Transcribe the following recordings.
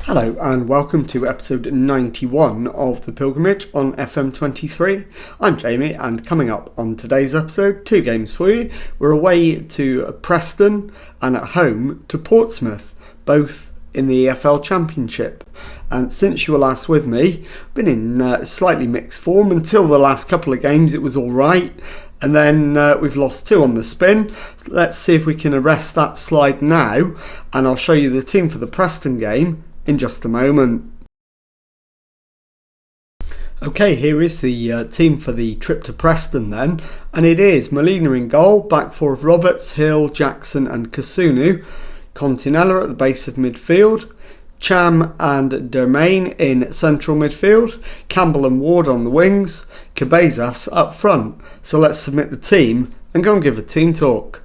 Hello and welcome to episode 91 of The Pilgrimage on FM23. I'm Jamie, and coming up on today's episode, two games for you. We're away to Preston and at home to Portsmouth, both in the EFL Championship. And since you were last with me, been in slightly mixed form. Until the last couple of games it was alright, and then we've lost two on the spin. So let's see if we can arrest that slide now, and I'll show you the team for the Preston game in just a moment. Okay, here is the team for the trip to Preston then, and it is Molina in goal, back four of Roberts, Hill, Jackson and Kasunu, Continella at the base of midfield, Cham and Dermain in central midfield, Campbell and Ward on the wings, Cabezas up front. So let's submit the team and go and give a team talk.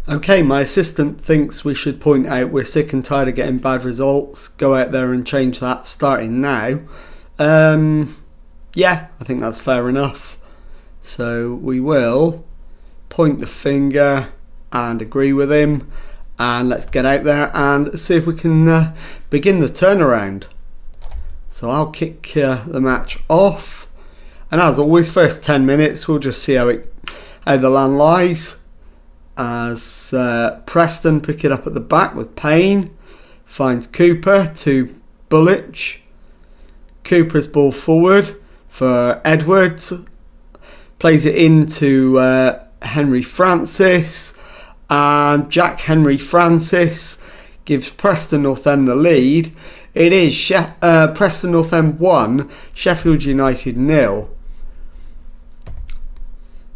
Okay, my assistant thinks we should point out we're sick and tired of getting bad results. Go out there and change that starting now. Yeah, I think that's fair enough. So we will point the finger and agree with him. And let's get out there and see if we can begin the turnaround. So I'll kick the match off. And as always, first 10 minutes, we'll just see how the land lies. As Preston pick it up at the back with Payne, finds Cooper to Bullich. Cooper's ball forward for Edwards, plays it into Henry Francis, and Jack Henry Francis gives Preston North End the lead. It is Preston North End 1, Sheffield United 0.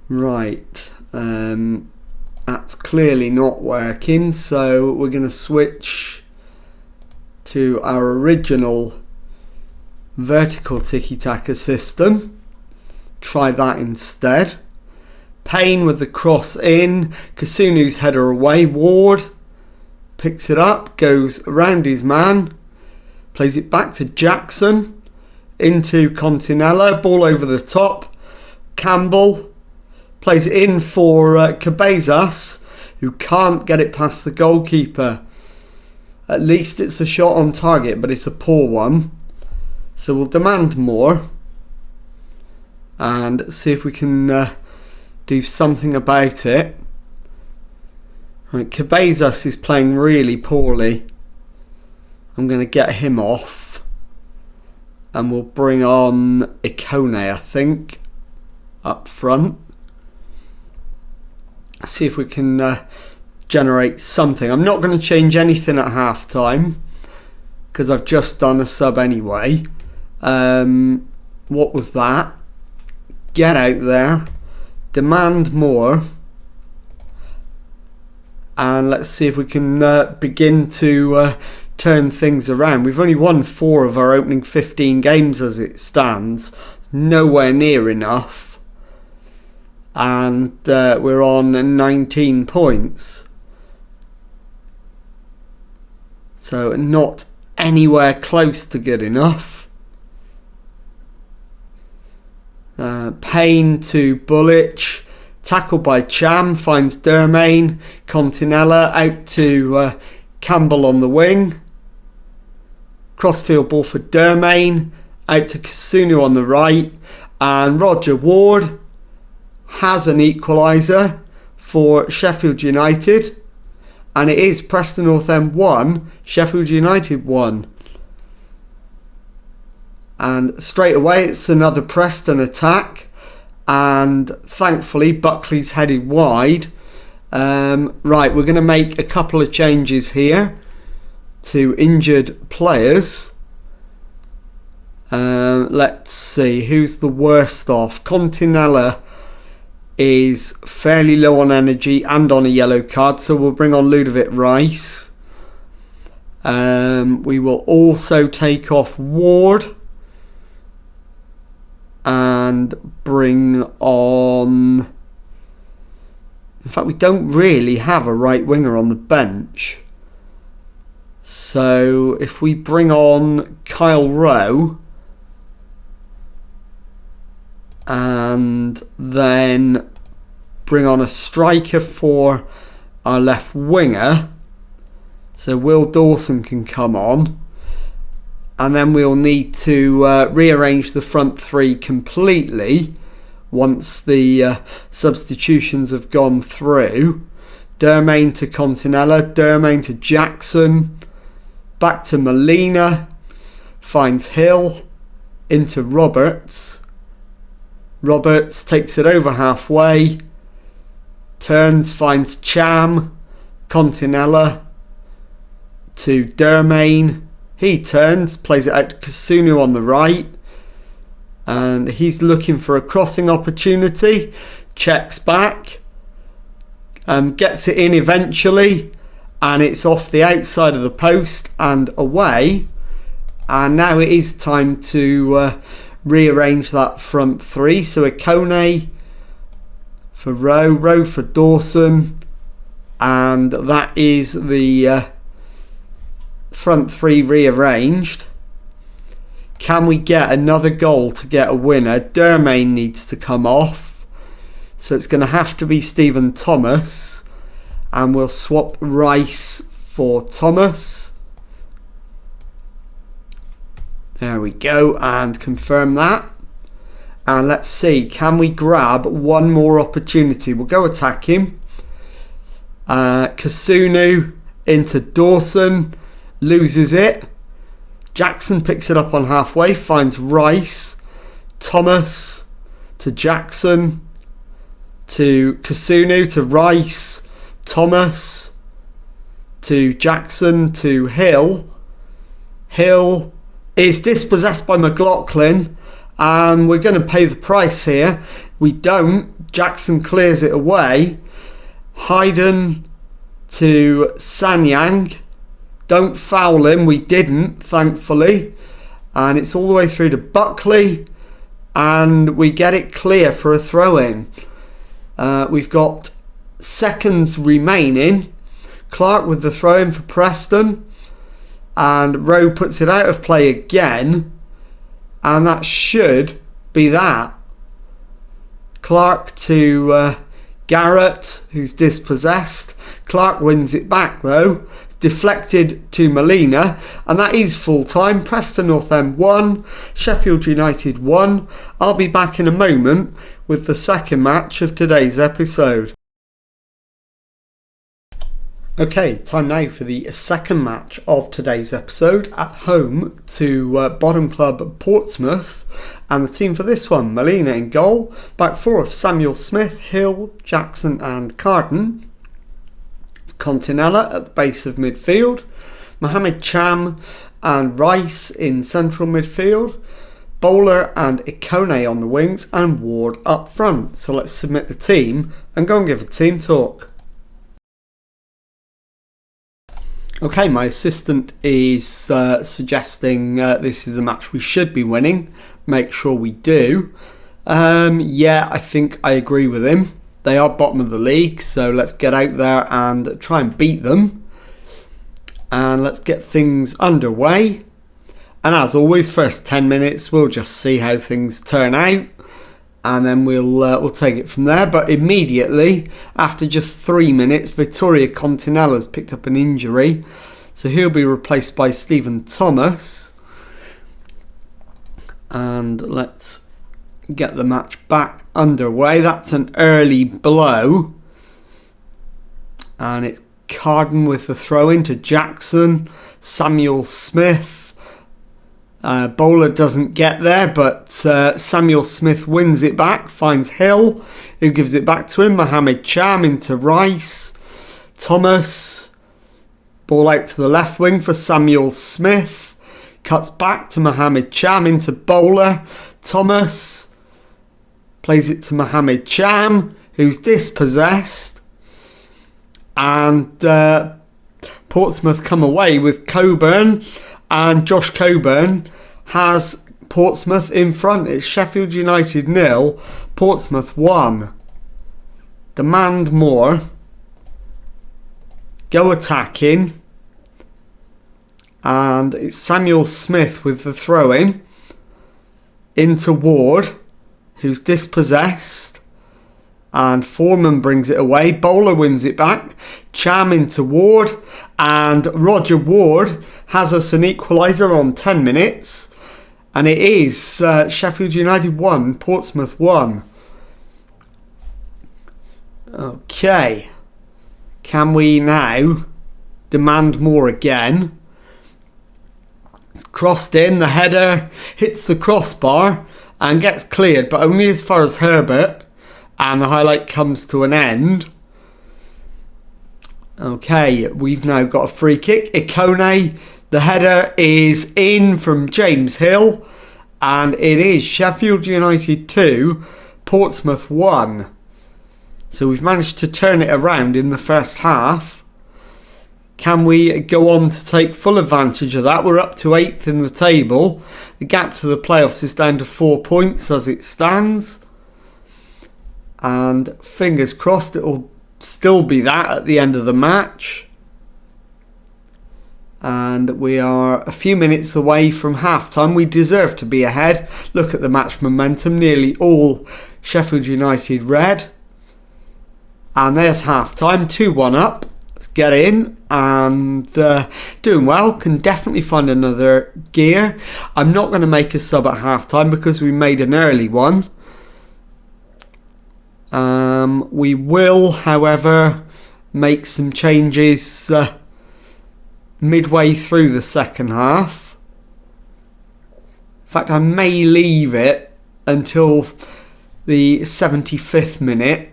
Right. That's clearly not working, so we're going to switch to our original vertical tiki-taka system. Try that instead. Payne with the cross in, Kasunu's header away, Ward picks it up, goes around his man, plays it back to Jackson, into Continella, ball over the top, Campbell plays it in for Cabezas, who can't get it past the goalkeeper. At least it's a shot on target, but it's a poor one. So we'll demand more and see if we can do something about it. Right, Cabezas is playing really poorly. I'm going to get him off. And we'll bring on Ikone, I think, up front. See if we can generate something. I'm not going to change anything at half time because I've just done a sub anyway. What was that? Get out there, demand more, and let's see if we can begin to turn things around. We've only won 4 of our opening 15 games as it stands. Nowhere near enough. And we're on 19 points. So not anywhere close to good enough. Payne to Bullich. Tackled by Cham. Finds Dermain. Continella out to Campbell on the wing. Crossfield ball for Dermain. Out to Kasunu on the right. And Roger Ward has an equaliser for Sheffield United, and it is Preston North End 1, Sheffield United 1. And straight away it's another Preston attack, and thankfully Buckley's headed wide. Right, we're going to make a couple of changes here to injured players. Let's see, who's the worst off? Continella is fairly low on energy and on a yellow card, so we'll bring on Ludovic Rice. We will also take off Ward and bring on... In fact, we don't really have a right winger on the bench. So if we bring on Kyle Rowe and then bring on a striker for our left winger. So Will Dawson can come on. And then we'll need to rearrange the front three completely once the substitutions have gone through. Dermain to Continella, Dermain to Jackson, back to Molina, finds Hill, into Roberts. Roberts takes it over halfway, turns, finds Cham, Continella to Dermain. He turns, plays it out to Kasunu on the right, and he's looking for a crossing opportunity, checks back, gets it in eventually, and it's off the outside of the post and away. And now it is time to rearrange that front three. So Ikone for Rowe for Dawson, and that is the front three rearranged. Can we get another goal to get a winner? Dermain needs to come off, so it's going to have to be Stephen Thomas, and we'll swap Rice for Thomas. There we go, and confirm that. And let's see, can we grab one more opportunity? We'll go attack him. Kasunu into Dawson, loses it. Jackson picks it up on halfway, finds Rice. Thomas to Jackson, to Kasunu, to Rice. Thomas to Jackson, to Hill. Hill is dispossessed by McLaughlin, and we're going to pay the price here. We don't. Jackson clears it away. Hayden to Sanyang. Don't foul him. We didn't, thankfully. And it's all the way through to Buckley, and we get it clear for a throw-in. We've got seconds remaining. Clark with the throw-in for Preston. And Rowe puts it out of play again. And that should be that. Clark to Garrett, who's dispossessed. Clark wins it back though. Deflected to Molina. And that is full time. Preston North End 1. Sheffield United 1. I'll be back in a moment with the second match of today's episode. Okay, time now for the second match of today's episode, at home to bottom club Portsmouth. And the team for this one, Molina in goal, back four of Samuel Smith, Hill, Jackson and Carden. It's Continella at the base of midfield, Mohamed Cham and Rice in central midfield, Bowler and Ikone on the wings, and Ward up front. So let's submit the team and go and give a team talk. Okay, my assistant is suggesting this is a match we should be winning. Make sure we do. Yeah, I think I agree with him. They are bottom of the league, so let's get out there and try and beat them. And let's get things underway. And as always, first 10 minutes, we'll just see how things turn out. And then we'll take it from there. But immediately, after just 3 minutes, Vittorio Continella's picked up an injury. So he'll be replaced by Stephen Thomas. And let's get the match back underway. That's an early blow. And it's Carden with the throw-in to Jackson. Samuel Smith. Bowler doesn't get there, but Samuel Smith wins it back, finds Hill, who gives it back to him. Mohamed Cham into Rice. Thomas, ball out to the left wing for Samuel Smith. Cuts back to Mohamed Cham into Bowler. Thomas plays it to Mohamed Cham, who's dispossessed. And Portsmouth come away with Coburn. And Josh Coburn has Portsmouth in front. It's Sheffield United 0, Portsmouth 1. Demand more. Go attacking. And it's Samuel Smith with the throw-in. Into Ward, who's dispossessed. and Foreman brings it away. Bowler wins it back. Cham into Ward, and Roger Ward has us an equaliser on 10 minutes. And it is Sheffield United 1, Portsmouth 1. Okay. Can we now demand more again? It's crossed in, the header hits the crossbar and gets cleared, but only as far as Herbert, and the highlight comes to an end. Okay, we've now got a free kick. Ikone, the header is in from James Hill, and it is Sheffield United 2, Portsmouth 1. So we've managed to turn it around in the first half. Can we go on to take full advantage of that? We're up to 8th in the table. The gap to the playoffs is down to 4 points as it stands. And fingers crossed it'll still be that at the end of the match. And we are a few minutes away from half-time. We deserve to be ahead. Look at the match momentum. Nearly all Sheffield United red. And there's half-time. 2-1 up. Let's get in, and doing well. Can definitely find another gear. I'm not going to make a sub at half time because we made an early one. We will, however, make some changes midway through the second half. In fact, I may leave it until the 75th minute.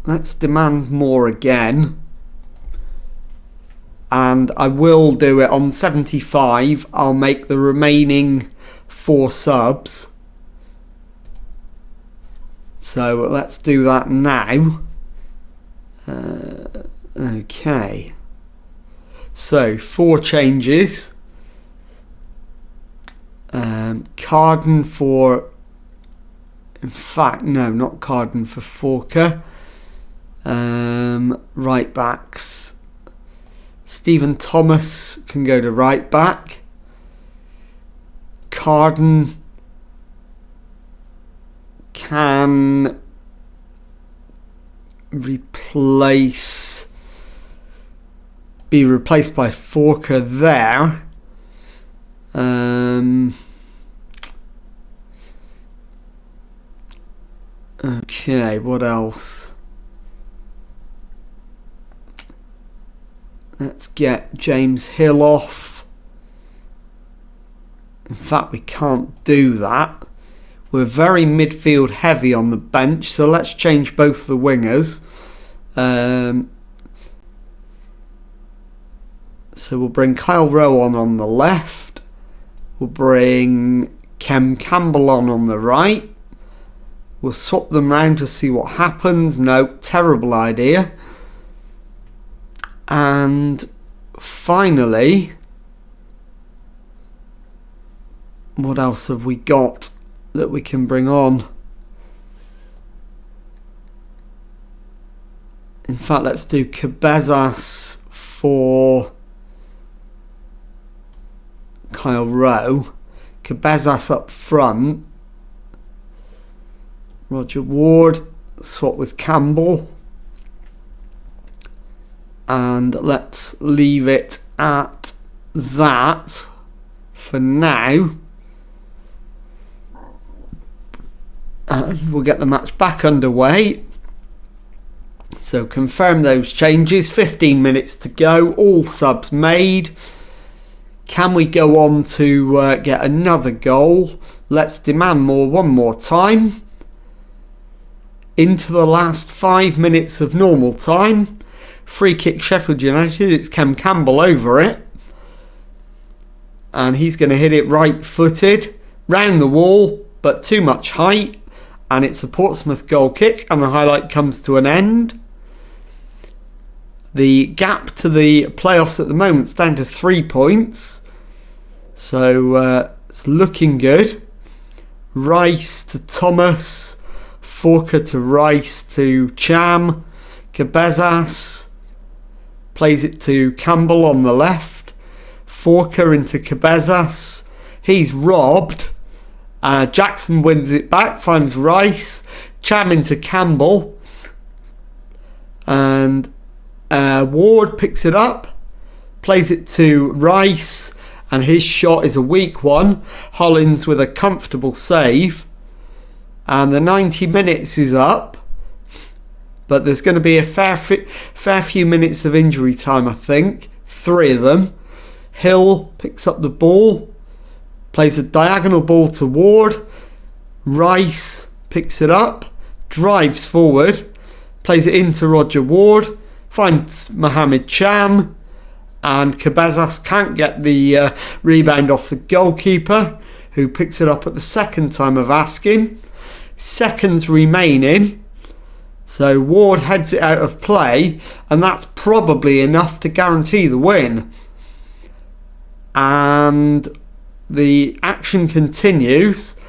Let's demand more again. And I will do it on 75. I'll make the remaining 4 subs. So let's do that now. Okay. So 4 changes. Carden for... In fact, no, not Carden, for Forker. Right backs. Stephen Thomas can go to right back. Carden can be replaced by Forker there. Okay, what else? Let's get James Hill off. In fact, we can't do that. We're very midfield heavy on the bench, so let's change both the wingers. So we'll bring Kyle Rowe on the left. We'll bring Kem Campbell on the right. We'll swap them round to see what happens. No, terrible idea. And finally, what else have we got that we can bring on? In fact, let's do Cabezas for Kyle Rowe. Cabezas up front. Roger Ward, swap with Campbell. And let's leave it at that for now. And we'll get the match back underway. So confirm those changes. 15 minutes to go. All subs made. Can we go on to get another goal? Let's demand more one more time. Into the last 5 minutes of normal time. Free kick Sheffield United. It's Kem Campbell over it. And he's going to hit it right footed. Round the wall, but too much height. And it's a Portsmouth goal kick. And the highlight comes to an end. The gap to the playoffs at the moment is down to 3 points. So it's looking good. Rice to Thomas. Forker to Rice to Cham. Cabezas. Plays it to Campbell on the left. Forker into Cabezas. He's robbed. Jackson wins it back. Finds Rice. Cham into Campbell, and Ward picks it up, plays it to Rice, and his shot is a weak one. Hollins with a comfortable save, and the 90 minutes is up, but there's going to be a fair few minutes of injury time, I think, 3 of them. Hill picks up the ball, plays a diagonal ball to Ward. Rice picks it up, drives forward, plays it into Roger Ward, finds Mohamed Cham, and Cabezas can't get the rebound off the goalkeeper, who picks it up at the second time of asking. Seconds remaining, so Ward heads it out of play, and that's probably enough to guarantee the win. And the action continues.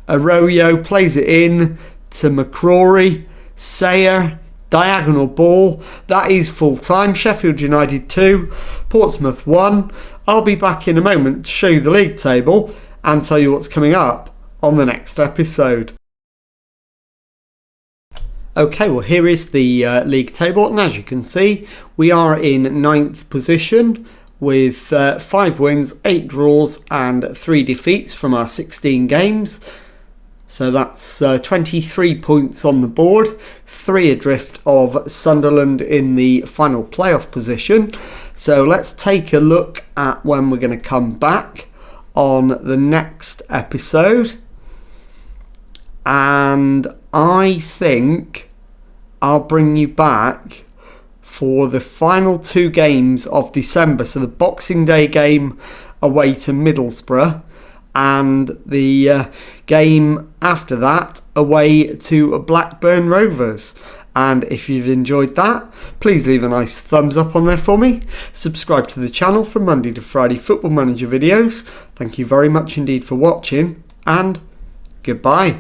Arroyo plays it in to McCrory. Sayer, diagonal ball. That is full time. Sheffield United 2, Portsmouth 1. I'll be back in a moment to show you the league table and tell you what's coming up on the next episode. Okay, well, here is the league table, and as you can see, we are in 9th position with 5 wins, 8 draws and 3 defeats from our 16 games. So that's 23 points on the board, 3 adrift of Sunderland in the final playoff position. So let's take a look at when we're going to come back on the next episode. And I think I'll bring you back for the final 2 games of December. So the Boxing Day game away to Middlesbrough, and the game after that away to Blackburn Rovers. And if you've enjoyed that, please leave a nice thumbs up on there for me. Subscribe to the channel for Monday to Friday Football Manager videos. Thank you very much indeed for watching, and goodbye.